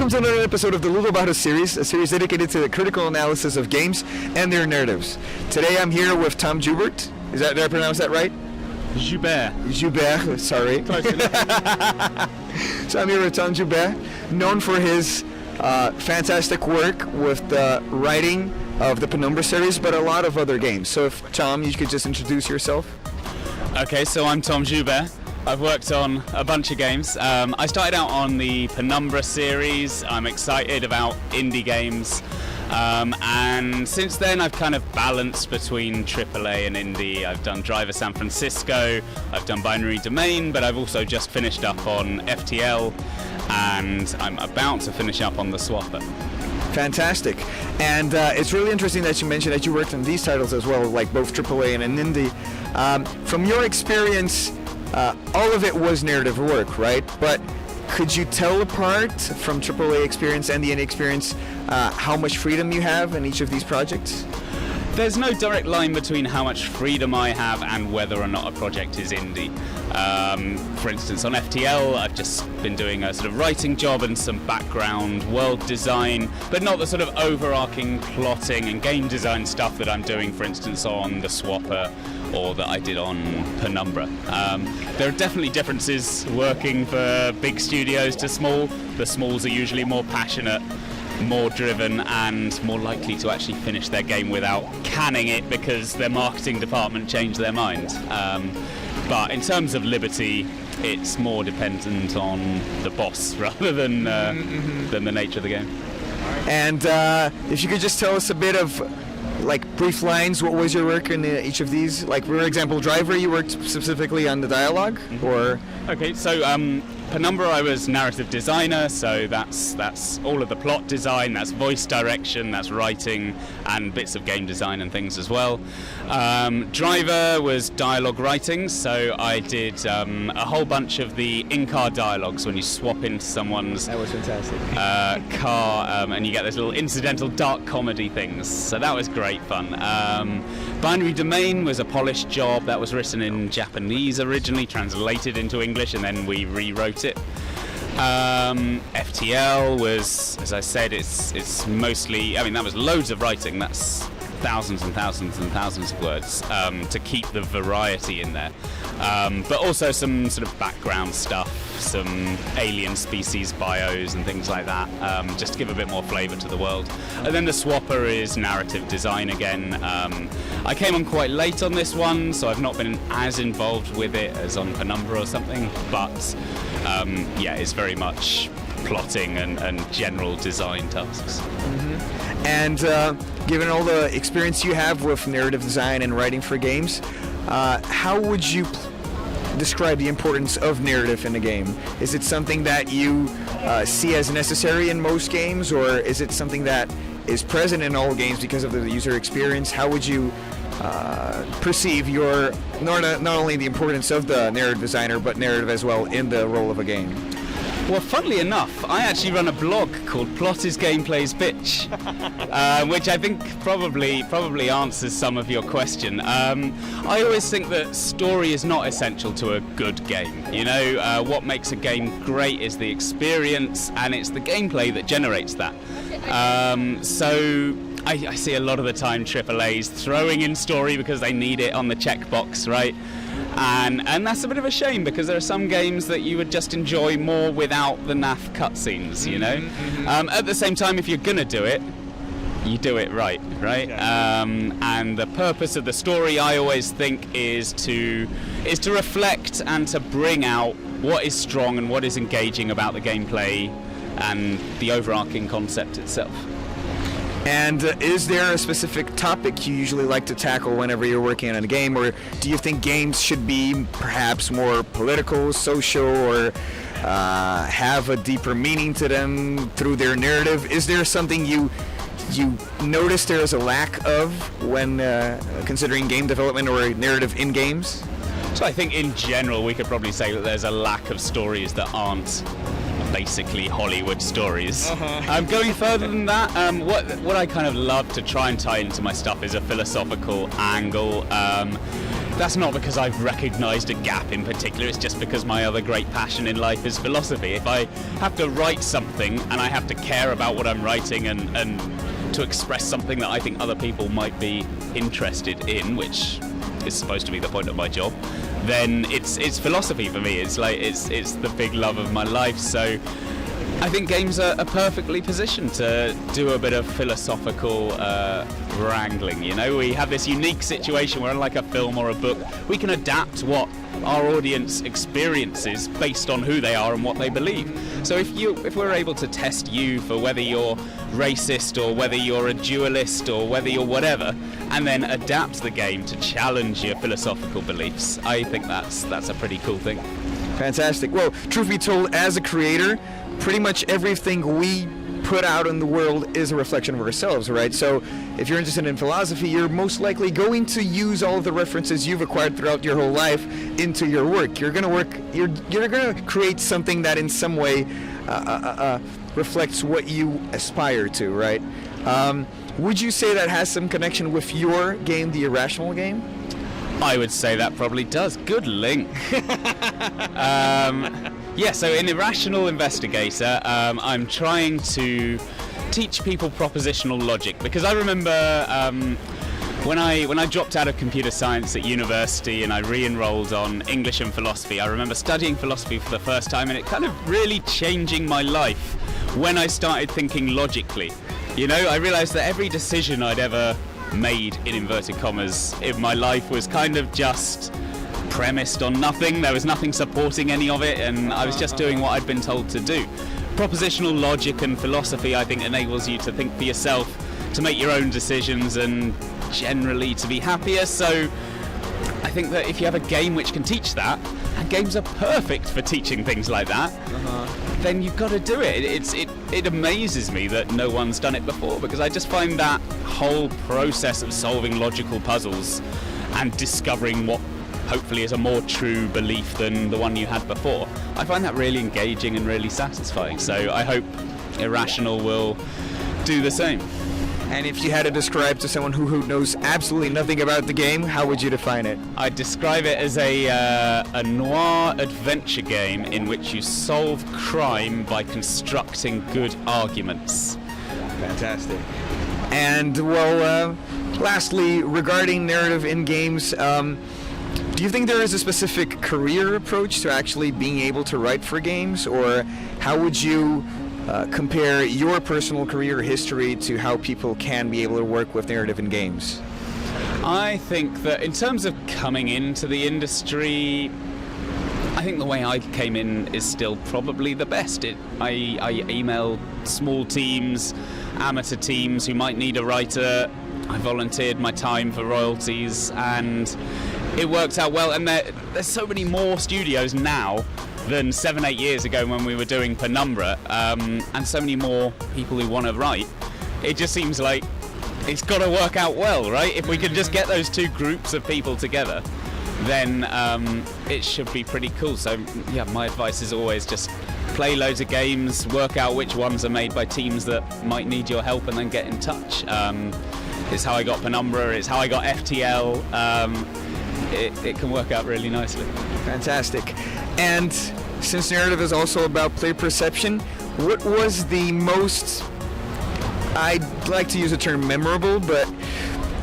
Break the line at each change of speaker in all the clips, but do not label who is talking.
welcome to another episode of the LudoBardo series, a series dedicated to the critical analysis of games and their narratives. Today I'm here with Tom Jubert. Did I pronounce that right? Jubert, sorry. So I'm here with Tom Jubert, known for his fantastic work with the writing of the Penumbra series, but a lot of other games. So if, Tom, you could just introduce yourself.
Okay, so I'm Tom Jubert. I've worked on a bunch of games. I started out on the Penumbra series. I'm excited about indie games. And since then I've kind of balanced between AAA and indie. I've done Driver San Francisco, I've done Binary Domain, but I've also just finished up on FTL, and I'm about to finish up on the Swapper.
Fantastic. And it's really interesting that you mentioned that you worked on these titles as well, like both AAA and an indie. From your experience, all of it was narrative work, right? But could you tell apart from AAA experience and the indie experience how much freedom you have in each of these projects?
There's no direct line between how much freedom I have and whether or not a project is indie. For instance, on FTL, I've just been doing a sort of writing job and some background world design, but not the sort of overarching plotting and game design stuff that I'm doing, for instance, on the Swapper or that I did on Penumbra. There are definitely differences working for big studios to small. The smalls are usually more passionate, more driven, and more likely to actually finish their game without canning it because their marketing department changed their mind. But in terms of liberty, it's more dependent on the boss rather than the nature of the game.
And if you could just tell us a bit of, like, brief lines, what was your work in each of these? Like, for example, Driver, you worked specifically on the dialogue, or?
Okay, so Penumbra, I was narrative designer, so that's all of the plot design, that's voice direction, that's writing, and bits of game design and things as well. Driver was dialogue writing, so I did a whole bunch of the in-car dialogues when you swap into someone's
That was fantastic.
car, and you get those little incidental dark comedy things, so that was great fun. Binary Domain was a polished job. That was written in Japanese originally, translated into English, and then we rewrote it. FTL was, as I said, it's mostly, I mean, that was loads of writing. That's thousands and thousands and thousands of words to keep the variety in there. But also some sort of background stuff, some alien species bios and things like that, just to give a bit more flavour to the world. And then the Swapper is narrative design again. I came on quite late on this one, so I've not been as involved with it as on Penumbra or something, but yeah, it's very much plotting and general design tasks.
Mm-hmm. And given all the experience you have with narrative design and writing for games, how would you describe the importance of narrative in a game? Is it something that you see as necessary in most games, or is it something that is present in all games because of the user experience? How would you perceive your not only the importance of the narrative designer, but narrative as well in the role of a game?
Well, funnily enough, I actually run a blog called Plot is Gameplay's Bitch, which I think probably answers some of your question. I always think that story is not essential to a good game. You know, what makes a game great is the experience, and it's the gameplay that generates that. So I see a lot of the time AAAs throwing in story because they need it on the checkbox, right? And that's a bit of a shame, because there are some games that you would just enjoy more without the naff cutscenes, you know?
Mm-hmm.
At the same time, if you're gonna do it, you do it right? And the purpose of the story, I always think, is to reflect and to bring out what is strong and what is engaging about the gameplay and the overarching concept itself.
And is there a specific topic you usually like to tackle whenever you're working on a game, or do you think games should be perhaps more political, social, or have a deeper meaning to them through their narrative? Is there something you notice there is a lack of when considering game development or narrative in games?
So I think in general we could probably say that there's a lack of stories that aren't basically Hollywood stories. Going further than that, what I kind of love to try and tie into my stuff is a philosophical angle. that's not because I've recognised a gap in particular, it's just because my other great passion in life is philosophy. If I have to write something and I have to care about what I'm writing and to express something that I think other people might be interested in, which is supposed to be the point of my job, then it's philosophy for me. It's the big love of my life. So I think games are perfectly positioned to do a bit of philosophical wrangling. You know, we have this unique situation where, unlike a film or a book, we can adapt what our audience experiences based on who they are and what they believe. So if we're able to test you for whether you're racist or whether you're a dualist or whether you're whatever, and then adapt the game to challenge your philosophical beliefs, I think that's a pretty cool thing.
Fantastic. Well, truth be told, as a creator, pretty much everything we put out in the world is a reflection of ourselves, right? So if you're interested in philosophy, you're most likely going to use all of the references you've acquired throughout your whole life into your work. You're gonna create something that in some way reflects what you aspire to, right? Would you say that has some connection with your game, the Irrational game?
I would say that probably does. Good link. Yeah, so in Irrational Investigator, I'm trying to teach people propositional logic, because I remember when I dropped out of computer science at university and I re-enrolled on English and philosophy, I remember studying philosophy for the first time, and it kind of really changing my life when I started thinking logically. You know, I realised that every decision I'd ever made, in inverted commas, in my life was kind of just premised on nothing. There was nothing supporting any of it, and I was just doing what I'd been told to do. Propositional logic and philosophy, I think, enables you to think for yourself, to make your own decisions, and generally to be happier. So I think that if you have a game which can teach that, and games are perfect for teaching things like that, then you've got to do it. It amazes me that no one's done it before, because I just find that whole process of solving logical puzzles and discovering what hopefully is a more true belief than the one you had before, I find that really engaging and really satisfying. So I hope Irrational will do the same.
And if you had to describe to someone who knows absolutely nothing about the game, how would you define it?
I'd describe it as a noir adventure game in which you solve crime by constructing good arguments.
Fantastic. And, well, lastly, regarding narrative in games, do you think there is a specific career approach to actually being able to write for games, or how would you compare your personal career history to how people can be able to work with narrative in games?
I think that in terms of coming into the industry, I think the way I came in is still probably the best. I emailed small teams, amateur teams who might need a writer. I volunteered my time for royalties, and it worked out well. And there's so many more studios now than 7-8 years ago when we were doing Penumbra, and so many more people who want to write. It just seems like it's got to work out well, right? If we could just get those two groups of people together, then it should be pretty cool. So yeah, my advice is always just play loads of games, work out which ones are made by teams that might need your help, and then get in touch. It's how I got Penumbra, it's how I got FTL. It can work out really nicely.
Fantastic. And since narrative is also about player perception, what was the most, I'd like to use the term memorable, but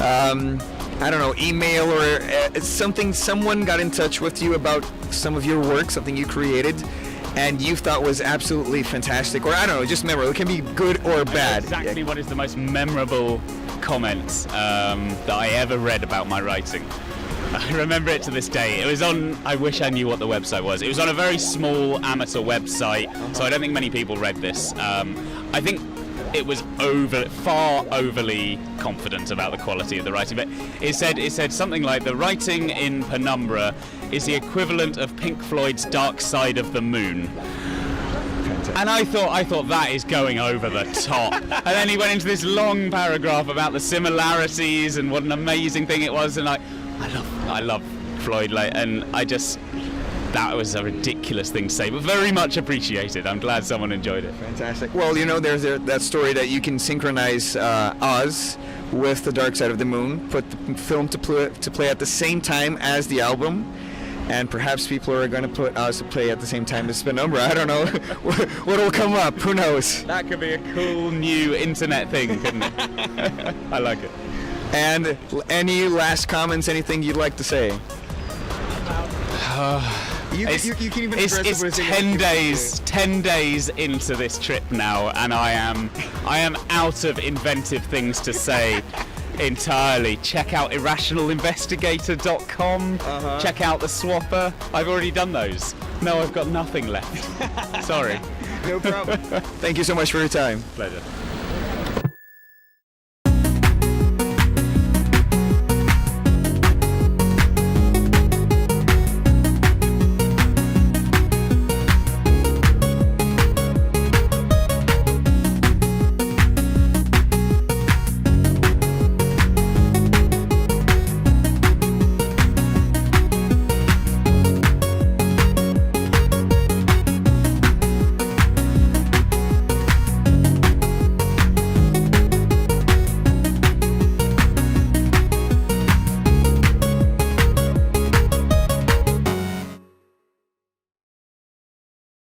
I don't know, email or something, someone got in touch with you about some of your work, something you created, and you thought was absolutely fantastic, or I don't know, just memorable. It can be good or bad.
Exactly what is the most memorable comment that I ever read about my writing. I remember it to this day. It was on, I wish I knew what the website was. It was on a very small amateur website, so I don't think many people read this. I think it was far overly confident about the quality of the writing, but it said something like, the writing in Penumbra is the equivalent of Pink Floyd's Dark Side of the Moon. And I thought that is going over the top. And then he went into this long paragraph about the similarities and what an amazing thing it was, and I love Floyd, and that was a ridiculous thing to say, but very much appreciated. I'm glad someone enjoyed it.
Fantastic. Well, you know, there's that story that you can synchronize Oz with The Dark Side of the Moon, put the film to play at the same time as the album, and perhaps people are going to put us to play at the same time as Penumbra. I don't know what will come up. Who knows?
That could be a cool new internet thing, couldn't it? I like it.
And any last comments? Anything you'd like to say? You can even
it's 10 days into this trip now, and I am out of inventive things to say entirely. Check out irrationalinvestigator.com. Check out the Swapper. I've already done those. No, I've got nothing left. Sorry.
No problem. Thank you so much for your time.
Pleasure.